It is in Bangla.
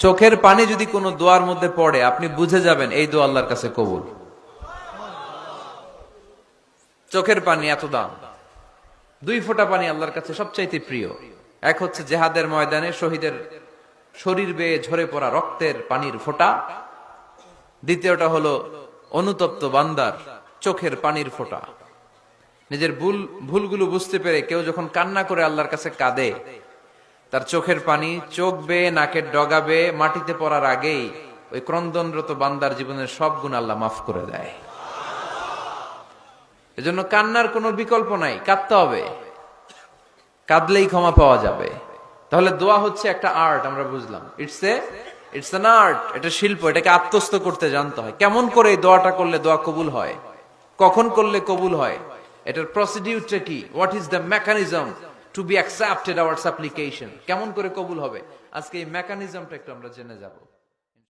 চোখের পানি যদি কোনো দোয়ার মধ্যে পড়ে আপনি বুঝে যাবেন এই দোয়া আল্লাহর কাছে কবুল। চোখের পানি এত দাম। 2 ফোঁটা পানি আল্লাহর কাছে সবচাইতে প্রিয়। এক হচ্ছে জেহাদের ময়দানে শহীদের শরীর বেয়ে ঝরে পড়া রক্তের পানির ফোঁটা, দ্বিতীয়টা হলো অনুতপ্ত বান্দার চোখের পানির ফোঁটা। নিজের ভুলগুলো বুঝতে পেরে কেউ যখন কান্না করে আল্লাহর কাছে কাঁদে, তার চোখের পানি চোখ বেয়ে নাকের ডগা বেয়ে মাটিতে পড়ার আগেই ওই ক্রন্দনরত বান্দার জীবনের সব গুণ আল্লাহ মাফ করে দেয়। এজন্য কান্নার কোনো বিকল্প নাই, কাঁদতে হবে, কাঁদলেই ক্ষমা পাওয়া যাবে। তাহলে দোয়া হচ্ছে একটা আর্ট, আমরা বুঝলাম। ইটস অ্যান আর্ট, এটা শিল্প, এটাকে আত্মস্থ করতে জানতে হয়। কেমন করে এই দোয়াটা করলে দোয়া কবুল হয়, কখন করলে কবুল হয়, এটার প্রসিডিউরটা কি, what is the mechanism two be accepted hour সাপ্লিকেশন, কেমন করে কবুল হবে, আজকে এই মেকানিজমটা একটু আমরা জেনে যাব।